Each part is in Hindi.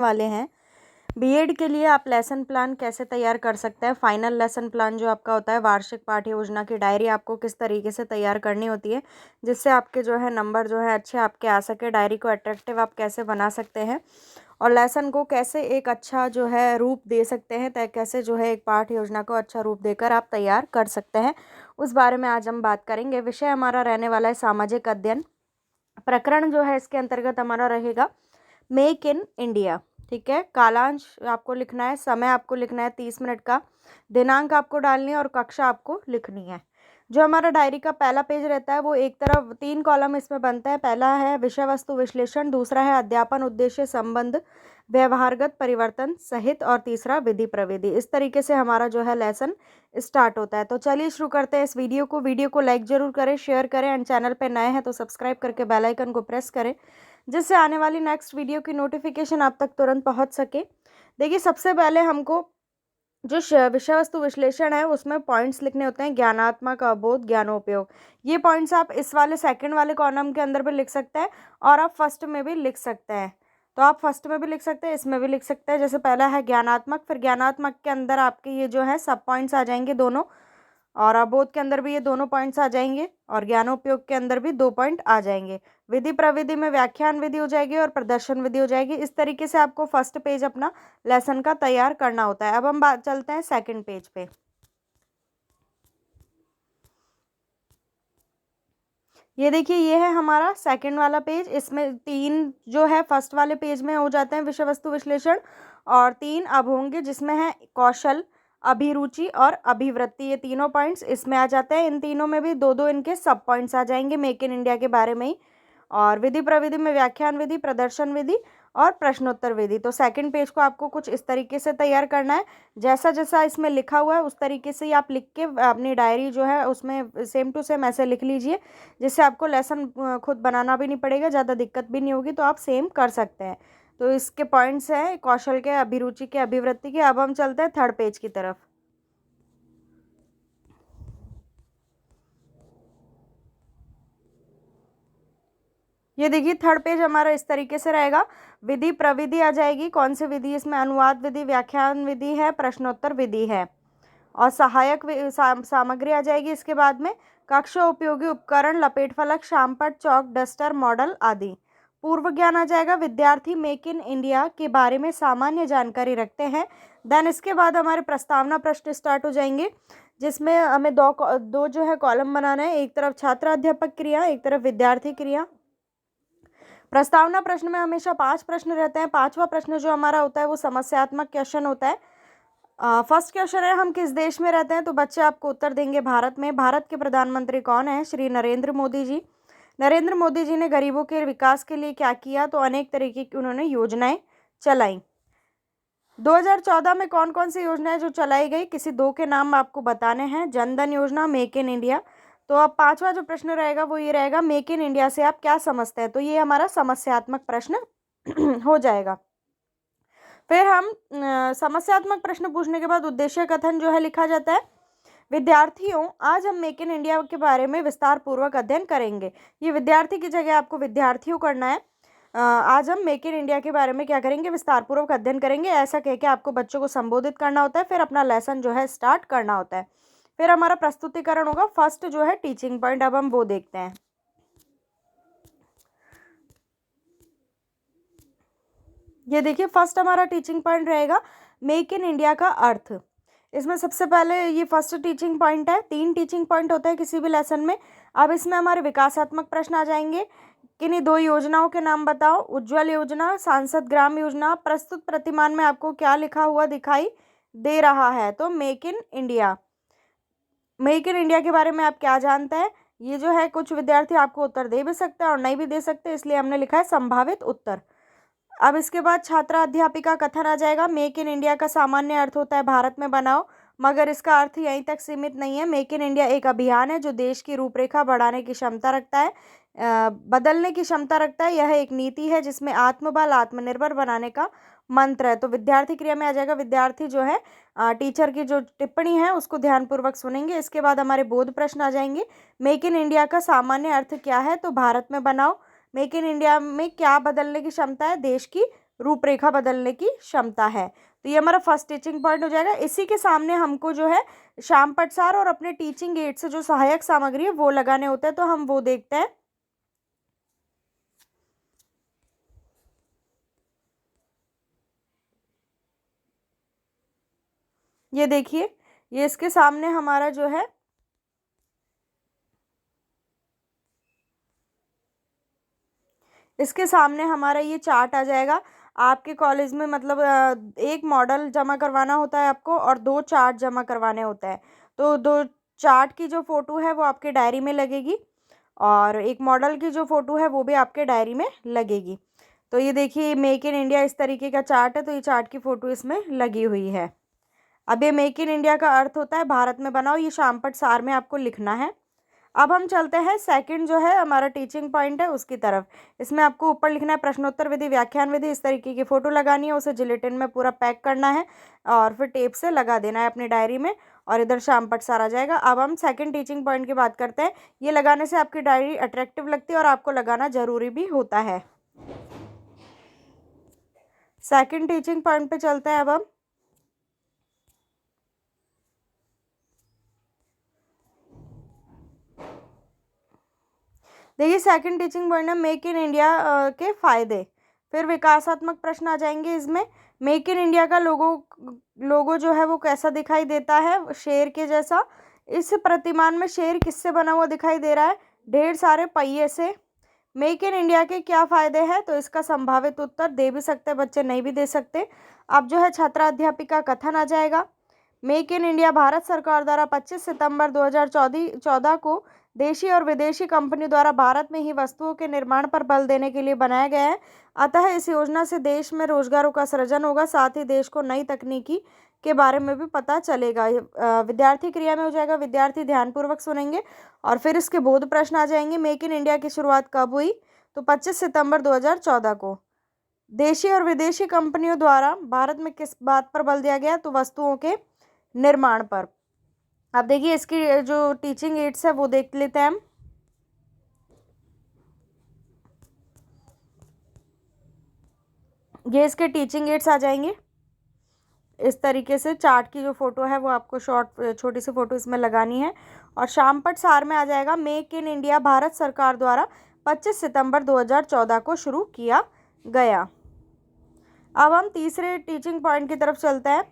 वाले हैं बीएड के लिए आप लेसन प्लान कैसे तैयार कर सकते हैं। फाइनल लेसन प्लान जो आपका होता है, वार्षिक पाठ्य योजना की डायरी आपको किस तरीके से तैयार करनी होती है जिससे आपके जो है नंबर जो है अच्छे आपके आ सके। डायरी को अट्रैक्टिव आप कैसे बना सकते हैं और लेसन को कैसे एक अच्छा जो है रूप दे सकते हैं, तय कैसे जो है एक पाठ्य योजना को अच्छा रूप देकर आप तैयार कर सकते हैं, उस बारे में आज हम बात करेंगे। विषय हमारा रहने वाला है सामाजिक अध्ययन। प्रकरण जो है इसके अंतर्गत हमारा रहेगा मेक इन इंडिया। ठीक है, कालांश आपको लिखना है, समय आपको लिखना है 30 मिनट का, दिनांक आपको डालनी है और कक्षा आपको लिखनी है। जो हमारा डायरी का पहला पेज रहता है वो एक तरफ 3 कॉलम इसमें बनता है। पहला है विषय वस्तु विश्लेषण, दूसरा है अध्यापन उद्देश्य संबंध व्यवहारगत परिवर्तन सहित और तीसरा विधि प्रविधि। इस तरीके से हमारा जो है लेसन स्टार्ट होता है। तो चलिए शुरू करते हैं इस वीडियो को लाइक जरूर करें, शेयर करें एंड चैनल पे नए हैं तो सब्सक्राइब करके बेल आइकन को प्रेस करें जिससे आने वाली नेक्स्ट वीडियो की नोटिफिकेशन आप तक तुरंत पहुंच सके। देखिए, सबसे पहले हमको जो विषय वस्तु विश्लेषण है उसमें पॉइंट्स लिखने होते हैं। ज्ञानात्मक, अबोध, ज्ञानोपयोग, ये पॉइंट्स आप इस वाले सेकंड वाले कॉलम के अंदर भी लिख सकते हैं और आप फर्स्ट में भी लिख सकते हैं। तो आप फर्स्ट में भी लिख सकते हैं, इसमें भी लिख सकते हैं। जैसे पहला है ज्ञानात्मक, फिर ज्ञानात्मक के अंदर आपके ये जो है सब पॉइंट्स आ जाएंगे दोनों, और अबोध के अंदर भी ये दोनों पॉइंट्स आ जाएंगे और ज्ञानोपयोग के अंदर भी 2 पॉइंट आ जाएंगे। विधि प्रविधि में व्याख्यान विधि हो जाएगी और प्रदर्शन विधि हो जाएगी। इस तरीके से आपको फर्स्ट पेज अपना लेसन का तैयार करना होता है। अब हम बात चलते हैं सेकंड पेज पे। ये देखिए, ये है हमारा सेकंड वाला पेज। इसमें 3 जो है फर्स्ट वाले पेज में हो जाते हैं विषय वस्तु विश्लेषण और 3 अब होंगे जिसमें है कौशल, अभिरुचि और अभिवृत्ति। ये तीनों पॉइंट्स इसमें आ जाते हैं। इन तीनों में भी 2-2 इनके सब पॉइंट्स आ जाएंगे मेक इन इंडिया के बारे में ही। और विधि प्रविधि में व्याख्यान विधि, प्रदर्शन विधि और प्रश्नोत्तर विधि। तो सेकंड पेज को आपको कुछ इस तरीके से तैयार करना है, जैसा जैसा इसमें लिखा हुआ है उस तरीके से ही आप लिख के अपनी डायरी जो है उसमें सेम टू सेम ऐसे लिख लीजिए जिससे आपको लेसन खुद बनाना भी नहीं पड़ेगा, ज़्यादा दिक्कत भी नहीं होगी, तो आप सेम कर सकते हैं। तो इसके पॉइंट्स हैं कौशल के, अभिरुचि के, अभिवृत्ति के। अब हम चलते हैं थर्ड पेज की तरफ। ये देखिए, थर्ड पेज हमारा इस तरीके से रहेगा। विधि प्रविधि आ जाएगी, कौन सी विधि, इसमें अनुवाद विधि, व्याख्यान विधि है, प्रश्नोत्तर विधि है और सहायक सामग्री आ जाएगी। इसके बाद में कक्षा उपयोगी उपकरण, लपेट फलक, शामपट, चौक, डस्टर, मॉडल आदि। पूर्व ज्ञान आ जाएगा, विद्यार्थी मेक इन इंडिया के बारे में सामान्य जानकारी रखते हैं। देन इसके बाद हमारे प्रस्तावना प्रश्न स्टार्ट हो जाएंगे जिसमें हमें दो जो है कॉलम बनाना है, एक तरफ छात्र अध्यापक क्रिया, एक तरफ विद्यार्थी क्रिया। प्रस्तावना प्रश्न में हमेशा 5 प्रश्न रहते हैं। 5वां प्रश्न जो हमारा होता है वो समस्यात्मक क्वेश्चन होता है। फर्स्ट क्वेश्चन है हम किस देश में रहते हैं, तो बच्चे आपको उत्तर देंगे भारत में। भारत के प्रधानमंत्री कौन है, श्री नरेंद्र मोदी जी। नरेंद्र मोदी जी ने गरीबों के विकास के लिए क्या किया, तो अनेक तरीके की उन्होंने योजनाएं चलाई। 2014 में कौन कौन सी योजनाएं जो चलाई गई, किसी 2 के नाम आपको बताने हैं। जनधन योजना, मेक इन इंडिया। तो अब 5वां जो प्रश्न रहेगा वो ये रहेगा, मेक इन इंडिया से आप क्या समझते हैं। तो ये हमारा समस्यात्मक प्रश्न हो जाएगा। फिर हम समस्यात्मक प्रश्न पूछने के बाद उद्देश्य कथन जो है लिखा जाता है। विद्यार्थियों, आज हम मेक इन इंडिया के बारे में विस्तार पूर्वक अध्ययन करेंगे। ये विद्यार्थी की जगह आपको विद्यार्थियों करना है। आज हम मेक इन इंडिया के बारे में क्या करेंगे, विस्तार पूर्वक अध्ययन करेंगे, ऐसा कह के आपको बच्चों को संबोधित करना होता है। फिर अपना लेसन जो है स्टार्ट करना होता है। फिर हमारा प्रस्तुतिकरण होगा। फर्स्ट जो है टीचिंग पॉइंट, अब हम वो देखते हैं। ये देखिए, फर्स्ट हमारा टीचिंग पॉइंट रहेगा मेक इन इंडिया का अर्थ। इसमें सबसे पहले ये फर्स्ट टीचिंग पॉइंट है। 3 टीचिंग पॉइंट होते हैं किसी भी लेसन में। अब इसमें हमारे विकासात्मक प्रश्न आ जाएंगे। किन्हीं 2 योजनाओं के नाम बताओ, उज्ज्वल योजना, सांसद ग्राम योजना। प्रस्तुत प्रतिमान में आपको क्या लिखा हुआ दिखाई दे रहा है, तो make in India. Make in India के बारे में आप क्या जानते हैं, ये जो है कुछ विद्यार्थी आपको उत्तर दे भी सकते हैं और नहीं भी दे सकते, इसलिए हमने लिखा है संभावित उत्तर। अब इसके बाद छात्रा अध्यापिका कथन आ जाएगा। मेक इन इंडिया का सामान्य अर्थ होता है भारत में बनाओ, मगर इसका अर्थ यहीं तक सीमित नहीं है। मेक इन इंडिया एक अभियान है जो देश की रूपरेखा बढ़ाने की क्षमता रखता है, बदलने की क्षमता रखता है। यह एक नीति है जिसमें आत्मबल, आत्मनिर्भर बनाने का मंत्र है। तो विद्यार्थी क्रिया में आ जाएगा, विद्यार्थी जो है टीचर की जो टिप्पणी है उसको ध्यानपूर्वक सुनेंगे। इसके बाद हमारे बोध प्रश्न आ जाएंगे। मेक इन इंडिया का सामान्य अर्थ क्या है, तो भारत में बनाओ। मेक इन इंडिया में क्या बदलने की क्षमता है, देश की रूपरेखा बदलने की क्षमता है। तो ये हमारा फर्स्ट टीचिंग पॉइंट हो जाएगा। इसी के सामने हमको जो है श्याम प्रसार और अपने टीचिंग एड से जो सहायक सामग्री है वो लगाने होते हैं, तो हम वो देखते हैं। ये देखिए, ये इसके सामने हमारा जो है इसके सामने हमारा ये चार्ट आ जाएगा। आपके कॉलेज में मतलब एक मॉडल जमा करवाना होता है आपको और 2 चार्ट जमा करवाने होते हैं। तो 2 चार्ट की जो फ़ोटो है वो आपके डायरी में लगेगी और एक मॉडल की जो फ़ोटो है वो भी आपके डायरी में लगेगी। तो ये देखिए, मेक इन इंडिया इस तरीके का चार्ट है, तो ये चार्ट की फ़ोटो इसमें लगी हुई है। अब ये मेक इन इंडिया का अर्थ होता है भारत में बनाओ, ये शामपट सार में आपको लिखना है। अब हम चलते हैं सेकंड जो है हमारा टीचिंग पॉइंट है उसकी तरफ। इसमें आपको ऊपर लिखना है प्रश्नोत्तर विधि, व्याख्यान विधि, इस तरीके की फ़ोटो लगानी है, उसे जिलेटिन में पूरा पैक करना है और फिर टेप से लगा देना है अपनी डायरी में और इधर शामपट सार आ जाएगा। अब हम सेकंड टीचिंग पॉइंट की बात करते हैं। ये लगाने से आपकी डायरी अट्रैक्टिव लगती है और आपको लगाना ज़रूरी भी होता है। सेकंड टीचिंग पॉइंट पे चलते हैं अब हम। देखिए, सेकंड टीचिंग पॉइंट है मेक इन इंडिया के फ़ायदे। फिर विकासात्मक प्रश्न आ जाएंगे इसमें। मेक इन इंडिया का लोगो जो है वो कैसा दिखाई देता है, शेर के जैसा। इस प्रतिमान में शेर किससे बना हुआ दिखाई दे रहा है, ढेर सारे पहिए से। मेक इन इंडिया के क्या फ़ायदे हैं, तो इसका संभावित उत्तर दे भी सकते बच्चे, नहीं भी दे सकते। अब जो है छात्राध्यापिका कथन आ जाएगा। मेक इन इंडिया भारत सरकार द्वारा 25 सितंबर 2014 को देशी और विदेशी कंपनी द्वारा भारत में ही वस्तुओं के निर्माण पर बल देने के लिए बनाया गया है। अतः इस योजना से देश में रोजगारों का सृजन होगा, साथ ही देश को नई तकनीकी के बारे में भी पता चलेगा। विद्यार्थी क्रिया में हो जाएगा, विद्यार्थी ध्यानपूर्वक सुनेंगे और फिर इसके बोध प्रश्न आ जाएंगे। मेक इन इंडिया की शुरुआत कब हुई, तो 25 सितंबर 2014 को। देशी और विदेशी कंपनियों द्वारा भारत में किस बात पर बल दिया गया, तो वस्तुओं के निर्माण पर। अब देखिए, इसकी जो टीचिंग एड्स है वो देख लेते हैं हम। ये इसके टीचिंग एड्स आ जाएंगे इस तरीके से। चार्ट की जो फोटो है वो आपको छोटी सी फोटो इसमें लगानी है और शामपट सार में आ जाएगा मेक इन इंडिया भारत सरकार द्वारा 25 सितंबर 2014 को शुरू किया गया। अब हम तीसरे टीचिंग पॉइंट की तरफ चलते हैं।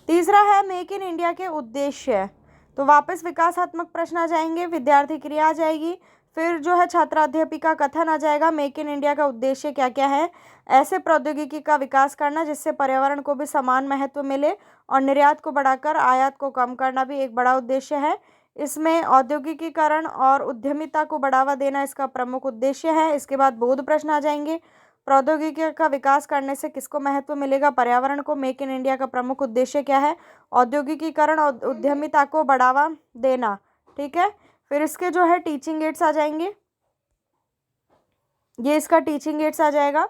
तीसरा है मेक इन इंडिया के उद्देश्य। तो वापस विकासात्मक प्रश्न आ जाएंगे, विद्यार्थी क्रिया आ जाएगी, फिर जो है छात्राध्यापिका कथन आ जाएगा। मेक इन इंडिया का उद्देश्य क्या क्या है, ऐसे प्रौद्योगिकी का विकास करना जिससे पर्यावरण को भी समान महत्व मिले और निर्यात को बढ़ाकर आयात को कम करना भी एक बड़ा उद्देश्य है। इसमें औद्योगिकीकरण और उद्यमिता को बढ़ावा देना इसका प्रमुख उद्देश्य है। इसके बाद बोध प्रश्न आ जाएंगे। प्रौद्योगिकी का विकास करने से किसको महत्व मिलेगा, पर्यावरण को। मेक इन इंडिया का प्रमुख उद्देश्य क्या है, औद्योगिकीकरण और उद्यमिता को बढ़ावा देना। ठीक है, फिर इसके जो है टीचिंग एड्स आ जाएंगे। ये इसका टीचिंग एड्स आ जाएगा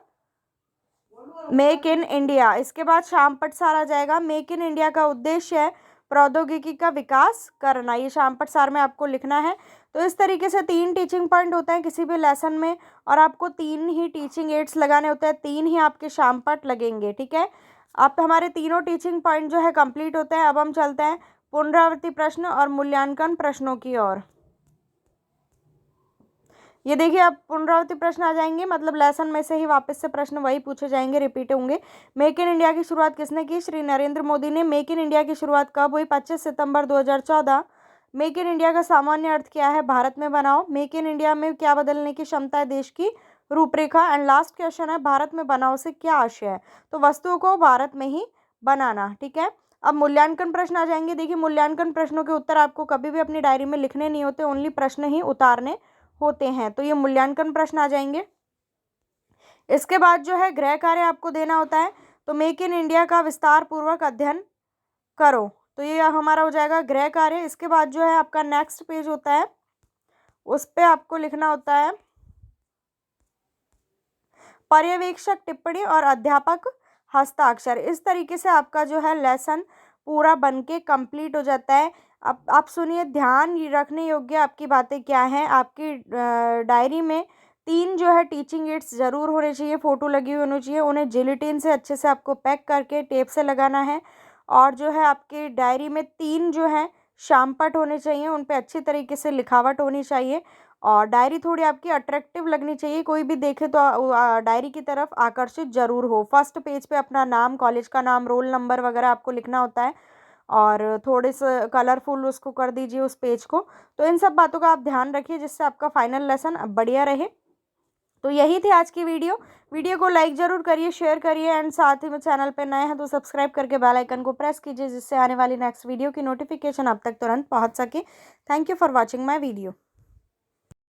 मेक इन इंडिया। इसके बाद शामपट सार आ जाएगा। मेक इन इंडिया का उद्देश्य है प्रौद्योगिकी का विकास करना, ये शामपट सार में आपको लिखना है। तो इस तरीके से 3 टीचिंग पॉइंट होते हैं किसी भी लेसन में और आपको 3 ही टीचिंग एड्स लगाने होते हैं, 3 ही आपके शामपट लगेंगे। ठीक है, अब हमारे तीनों टीचिंग पॉइंट जो है कंप्लीट होते हैं। अब हम चलते हैं पुनरावृत्ति प्रश्न और मूल्यांकन प्रश्नों की ओर। ये देखिए, अब पुनरावृत्ति प्रश्न आ जाएंगे, मतलब लेसन में से ही वापस से प्रश्न वही पूछे जाएंगे, रिपीट होंगे। मेक इन इंडिया की शुरुआत किसने की, श्री नरेंद्र मोदी ने। मेक इन इंडिया की शुरुआत कब हुई, 25 सितंबर 2014। मेक इन इंडिया का सामान्य अर्थ क्या है, भारत में बनाओ। मेक इन इंडिया में क्या बदलने की क्षमता है, देश की रूपरेखा। एंड लास्ट क्वेश्चन है, भारत में बनाओ से क्या आशय है, तो वस्तुओं को भारत में ही बनाना। ठीक है, अब मूल्यांकन प्रश्न आ जाएंगे। देखिए, मूल्यांकन प्रश्नों के उत्तर आपको कभी भी अपनी डायरी में लिखने नहीं होते, ओनली प्रश्न ही उतारने होते हैं। तो ये मूल्यांकन प्रश्न आ जाएंगे। इसके बाद जो है गृह कार्य आपको देना होता है। तो मेक इन इंडिया का विस्तार पूर्वक अध्ययन करो, तो ये हमारा हो जाएगा गृह कार्य। इसके बाद जो है आपका नेक्स्ट पेज होता है, उस पे आपको लिखना होता है पर्यवेक्षक टिप्पणी और अध्यापक हस्ताक्षर। इस तरीके से आपका जो है लेसन पूरा बन के कंप्लीट हो जाता है। अब आप सुनिए, ध्यान रखने योग्य आपकी बातें क्या हैं। आपकी डायरी में 3 जो है टीचिंग एड्स ज़रूर होने चाहिए, फ़ोटो लगी हुई होनी चाहिए। उन्हें जिलेटिन से अच्छे से आपको पैक करके टेप से लगाना है। और जो है आपकी डायरी में 3 जो हैं शामपट होने चाहिए, उन पे अच्छी तरीके से लिखावट होनी चाहिए। और डायरी थोड़ी आपकी अट्रैक्टिव लगनी चाहिए, कोई भी देखे तो डायरी की तरफ आकर्षित ज़रूर हो। फर्स्ट पेज पे अपना नाम, कॉलेज का नाम, रोल नंबर वगैरह आपको लिखना होता है, और थोड़े से कलरफुल उसको कर दीजिए उस पेज को। तो इन सब बातों का आप ध्यान रखिए, जिससे आपका फाइनल लेसन बढ़िया रहे। तो यही थी आज की वीडियो। वीडियो को लाइक ज़रूर करिए, शेयर करिए, एंड साथ ही में चैनल पे नए हैं तो सब्सक्राइब करके बेल आइकन को प्रेस कीजिए, जिससे आने वाली नेक्स्ट वीडियो की नोटिफिकेशन आप तक तुरंत पहुंच सके। Thank you for watching my video.